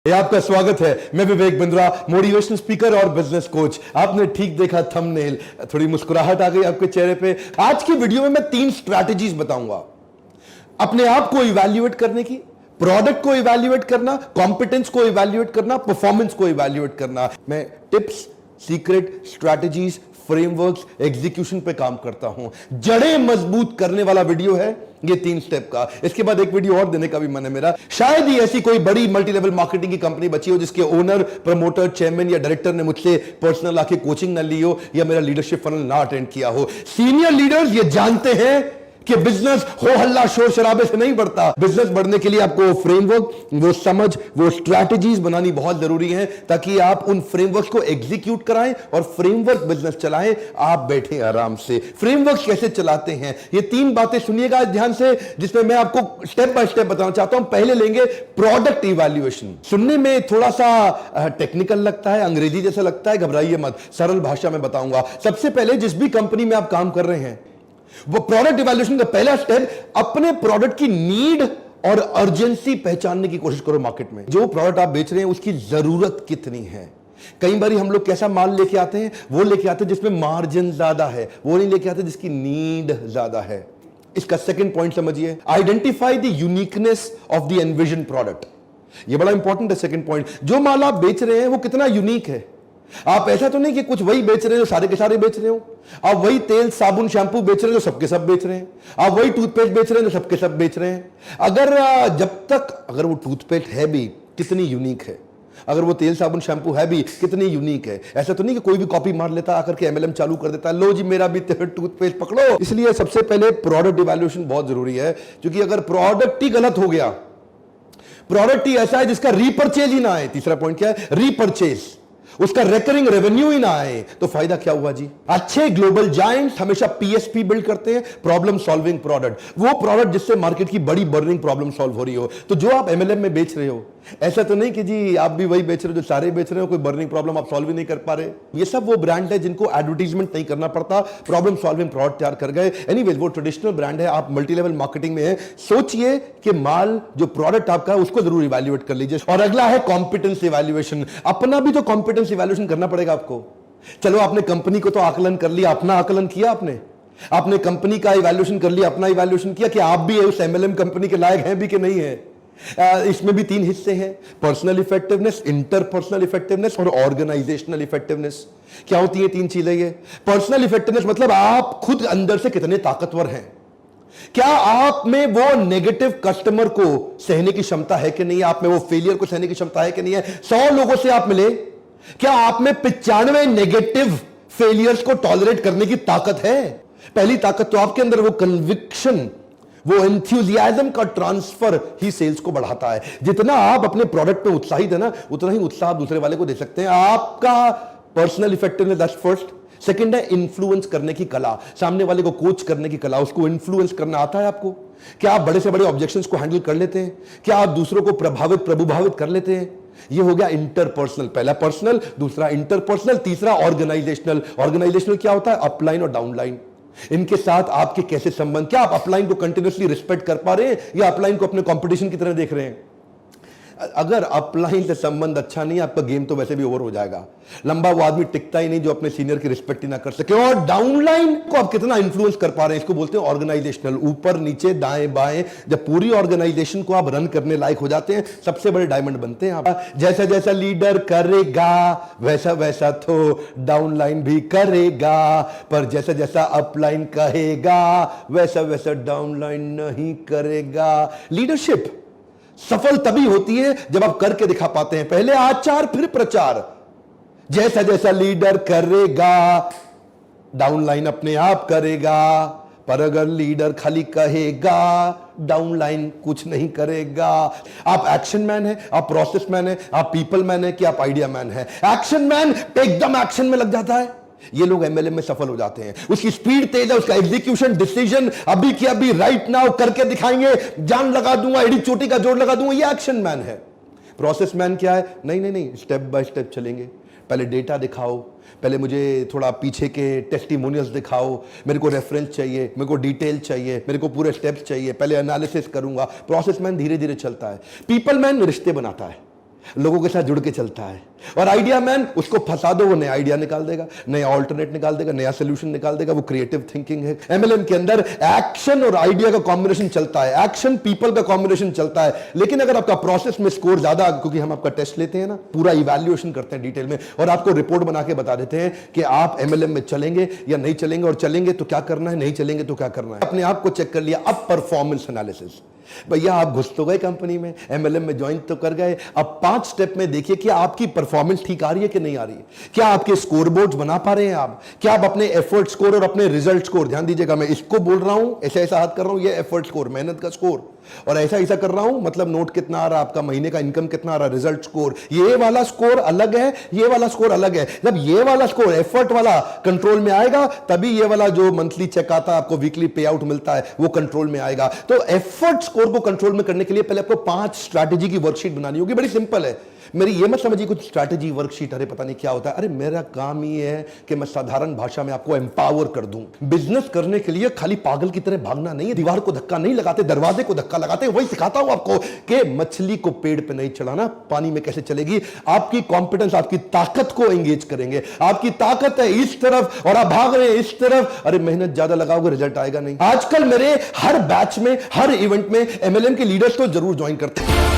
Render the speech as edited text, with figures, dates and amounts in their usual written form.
ये आपका स्वागत है। मैं विवेक बिंद्रा, मोटिवेशनल स्पीकर और बिजनेस कोच। आपने ठीक देखा थंबनेल, थोड़ी मुस्कुराहट आ गई आपके चेहरे पे। आज की वीडियो में मैं 3 स्ट्रैटेजीज बताऊंगा अपने आप को इवैल्यूएट करने की, प्रोडक्ट को इवैल्यूएट करना, कॉम्पिटेंस को इवैल्यूएट करना, परफॉर्मेंस को इवैल्यूएट करना। मैं tips, secret, strategies, frameworks, execution पे काम करता हूं। जड़ें मजबूत करने वाला वीडियो है ये 3 स्टेप का। इसके बाद एक वीडियो और देने का भी मन है मेरा। शायद ही ऐसी कोई बड़ी मल्टी लेवल मार्केटिंग की कंपनी बची हो जिसके ओनर, प्रमोटर, चेयरमैन या डायरेक्टर ने मुझसे पर्सनल आके कोचिंग ना ली हो या मेरा लीडरशिप फनल ना अटेंड किया हो। सीनियर लीडर्स ये जानते हैं कि बिजनेस हो हल्ला शोर शराबे से नहीं बढ़ता। बिजनेस बढ़ने के लिए आपको फ्रेमवर्क, वो समझ, वो स्ट्रैटेजीज बनानी बहुत जरूरी है ताकि आप उन फ्रेमवर्क्स को एग्जीक्यूट कराएं और फ्रेमवर्क बिजनेस चलाएं। आप बैठे आराम से। फ्रेमवर्क कैसे चलाते हैं ये 3 बातें सुनिएगा ध्यान से, जिसमें मैं आपको स्टेप बाय स्टेप बताना चाहता हूं। पहले लेंगे प्रोडक्ट इवैल्यूएशन। सुनने में थोड़ा सा टेक्निकल लगता है, अंग्रेजी जैसा लगता है, घबराइए मत, सरल भाषा में बताऊंगा। सबसे पहले जिस भी कंपनी में आप काम कर रहे हैं, वो प्रोडक्ट इवैल्यूएशन का पहला स्टेप अपने प्रोडक्ट की नीड और अर्जेंसी पहचानने की कोशिश करो। मार्केट में जो प्रोडक्ट आप बेच रहे हैं उसकी जरूरत कितनी है। कई बार हम लोग कैसा माल लेके आते हैं, वो लेके आते हैं जिसमें मार्जिन ज्यादा है, वो नहीं लेके आते जिसकी नीड ज्यादा है। इसका सेकंड पॉइंट समझिए, identify the uniqueness of the envision product. ये बड़ा इंपॉर्टेंट है सेकंड पॉइंट। जो माल आप बेच रहे हैं वो कितना यूनिक है। आप ऐसा तो नहीं कि कुछ वही बेच रहे हो सारे के सारे बेच रहे हो। आप वही तेल, साबुन, शैंपू बेच रहे हो सबके सब बेच रहे हैं। आप वही टूथपेस्ट बेच रहे हो सबके सब बेच रहे हैं। अगर वो टूथपेस्ट है भी कितनी यूनिक है, अगर वो तेल, साबुन, शैंपू है भी कितनी यूनिक है। ऐसा तो नहीं कि कोई भी कॉपी मार लेता आकर के एमएलएम चालू कर देता है, लो जी मेरा भी टूथपेस्ट पकड़ो। इसलिए सबसे पहले प्रोडक्ट इवैल्यूएशन बहुत जरूरी है, क्योंकि अगर प्रोडक्ट ही गलत हो गया, प्रोडक्ट ही ऐसा है जिसका रीपर्चेज ही ना आए, तीसरा पॉइंट क्या है, रीपर्चेज, उसका रेकरिंग रेवेन्यू ही ना आए, तो फायदा क्या हुआ जी। अच्छे ग्लोबल जायंट्स हमेशा पीएसपी बिल्ड करते हैं, प्रॉब्लम सॉल्विंग प्रोडक्ट। वो प्रोडक्ट जिससे मार्केट की बड़ी बर्निंग प्रॉब्लम सॉल्व हो रही हो। तो जो आप एमएलएम में बेच रहे हो, ऐसा तो नहीं कि जी आप भी वही बेच रहे हो जो सारे बेच रहे हो, कोई बर्निंग प्रॉब्लम आप सॉल्व ही नहीं कर पा रहे। ये सब वो ब्रांड है जिनको एडवर्टाइजमेंट नहीं करना पड़ता, प्रॉब्लम सॉल्विंग प्रोडक्ट तैयार कर गए। एनीवेज वो ट्रेडिशनल ब्रांड है। आप मल्टी लेवल मार्केटिंग में है, सोचिए कि माल जो प्रोडक्ट आपका है उसको जरूर इवैल्यूएट कर लीजिए। और अगला है कॉम्पिटेंस इवैल्यूएशन। अपना भी तो कॉम्पिटेंस इवैल्यूएशन करना पड़ेगा आपको। चलो आपने कंपनी को तो आकलन कर लिया, अपना आकलन किया आपने कंपनी का इवैल्यूएशन कर लिया, अपना इवैल्यूएशन किया कि आप भी उस एमएलएम कंपनी के लायक हैं भी कि नहीं है। इसमें भी 3 हिस्से हैं, पर्सनल इफेक्टिवनेस, इंटरपर्सनल इफेक्टिवनेस और ऑर्गेनाइजेशनल इफेक्टिवनेस। क्या होती है 3 चीजें ये। पर्सनल इफेक्टिवनेस मतलब आप खुद अंदर से कितने ताकतवर हैं। क्या आप में वो नेगेटिव कस्टमर को सहने की क्षमता है कि नहीं, आप में वो फेलियर को सहने की क्षमता है कि नहीं है। 100 लोगों से आप मिले, क्या आप में 95 नेगेटिव फेलियर्स को टॉलरेट करने की ताकत है। पहली ताकत तो आपके अंदर वो कन्विक्शन, वो एंथुसियाज्म का ट्रांसफर ही सेल्स को बढ़ाता है। जितना आप अपने प्रोडक्ट पे उत्साहित है ना, उतना ही उत्साह दूसरे वाले को दे सकते हैं। आपका personal effectiveness, that's first. Second है इन्फ्लुएंस करने की कला, सामने वाले को कोच करने की कला, उसको इन्फ्लुएंस करना आता है आपको। क्या आप बड़े से बड़े ऑब्जेक्शंस को हैंडल कर लेते हैं। क्या आप दूसरों को प्रभुभावित कर लेते हैं। ये हो गया इंटरपर्सनल। पहला पर्सनल, दूसरा इंटरपर्सनल, तीसरा ऑर्गेनाइजेशनल। ऑर्गेनाइजेशनल क्या होता है, अपलाइन और डाउनलाइन। इनके साथ आपके कैसे संबंध, क्या आप अपलाइन को कंटिन्यूअसली रिस्पेक्ट कर पा रहे हैं या अपलाइन को अपने कंपटीशन की तरह देख रहे हैं। अगर अपलाइन से संबंध अच्छा नहीं, आपका गेम तो वैसे भी ओवर हो जाएगा। लंबा वो आदमी टिकता ही नहीं जो अपने सीनियर की रिस्पेक्ट ही ना कर सके। और डाउनलाइन को आप कितना इन्फ्लुएंस कर पा रहे हैं, इसको बोलते हैं ऑर्गेनाइजेशनल। ऊपर नीचे दाएं बाएं, जब पूरी ऑर्गेनाइजेशन को आप रन करने लायक हो जाते हैं, सबसे बड़े डायमंड बनते हैं आप। जैसा जैसा लीडर करेगा वैसा वैसा तो डाउनलाइन भी करेगा, पर जैसा जैसा अपलाइन कहेगा वैसा वैसा डाउनलाइन नहीं करेगा। लीडरशिप सफल तभी होती है जब आप करके दिखा पाते हैं। पहले आचार फिर प्रचार। जैसा जैसा लीडर करेगा डाउनलाइन अपने आप करेगा, पर अगर लीडर खाली कहेगा डाउनलाइन कुछ नहीं करेगा। आप एक्शन मैन है, आप प्रोसेस मैन है, आप पीपल मैन है कि आप आइडिया मैन है। एक्शन मैन एकदम एक्शन में लग जाता है, ये लोग एमएलएम में सफल हो जाते हैं। उसकी स्पीड तेज है, उसका एग्जीक्यूशन, डिसीजन अभी की अभी, राइट नाउ करके दिखाएंगे, जान लगा दूंगा, एडी चोटी का जोड़ लगा दूंगा, ये एक्शन मैन है। प्रोसेस मैन क्या है, नहीं नहीं नहीं, स्टेप बाय स्टेप चलेंगे। पहले डेटा दिखाओ, पहले मुझे थोड़ा पीछे के टेस्टिमोनियल्स दिखाओ, मेरे को रेफरेंस चाहिए, मेरे को डिटेल चाहिए, मेरे को पूरे स्टेप्स चाहिए, पहले एनालिसिस करूंगा। प्रोसेस मैन धीरे धीरे चलता है। पीपल मैन रिश्ते बनाता है। लोगों के साथ जुड़ के चलता है। और आइडिया मैन, उसको फंसा दो, वो नया आइडिया निकाल देगा, नया ऑल्टरनेट निकाल देगा, नया सोल्यूशन निकाल देगा। वो क्रिएटिव थिंकिंग है। एमएलएम के अंदर एक्शन और आइडिया का कॉम्बिनेशन चलता है, एक्शन पीपल का कॉम्बिनेशन चलता है। लेकिन अगर आपका प्रोसेस में स्कोर ज्यादा, क्योंकि हम आपका टेस्ट लेते हैं ना, पूरा इवैल्यूएशन करते हैं डिटेल में, और आपको रिपोर्ट बना के बता देते हैं कि आप एमएलएम में चलेंगे या नहीं चलेंगे, और चलेंगे तो क्या करना है, नहीं चलेंगे तो क्या करना है। अपने आप को चेक कर लिया। अब परफॉर्मेंस एनालिसिस। भैया आप घुस तो गए कंपनी में, एमएलएम में ज्वाइन तो कर गए, अब 5 स्टेप में देखिए कि आपकी परफॉर्मेंस ठीक आ रही है कि नहीं आ रही है। क्या आपके स्कोर बोर्ड बना पा रहे हैं आप? क्या आप अपने एफर्ट स्कोर और अपने रिजल्ट स्कोर, ध्यान दीजिएगा, मैं इसको बोल रहा हूं, ऐसा ऐसा हाथ कर रहा हूं, ये एफर्ट स्कोर, मेहनत का स्कोर, और ऐसा ऐसा कर रहा हूं, मतलब नोट कितना आ रहा, आपका महीने का इनकम कितना आ रहा, रिजल्ट स्कोर। ये वाला स्कोर अलग है, ये वाला स्कोर अलग है। जब ये वाला स्कोर एफर्ट वाला कंट्रोल में आएगा, तभी ये वाला जो मंथली चेक आता है, आपको वीकली पे आउट मिलता है, वो कंट्रोल में आएगा। तो एफर्ट स्कोर को कंट्रोल में करने के लिए पहले आपको 5 स्ट्रैटेजी की वर्कशीट बनानी होगी। बड़ी सिंपल है। मेरी ये मत समझिए कुछ स्ट्रैटेजी वर्कशीट, अरे पता नहीं क्या होता है। अरे मेरा काम ये है कि मैं साधारण भाषा में आपको एम्पावर कर दूं। बिजनेस करने के लिए खाली पागल की तरह भागना नहीं है, दीवार को धक्का नहीं लगाते, दरवाजे को धक्का लगाते। वही सिखाता हूं आपको कि मछली को पेड़ पे नहीं चढ़ाना, पानी में कैसे चलेगी। आपकी कॉम्पिटेंस, आपकी ताकत को एंगेज करेंगे। आपकी ताकत है इस तरफ और आप भाग रहे हैं इस तरफ, अरे मेहनत ज्यादा लगाओगे, रिजल्ट आएगा नहीं। आजकल मेरे हर बैच में, हर इवेंट में एमएलएम के लीडर्स तो जरूर ज्वाइन करते हैं।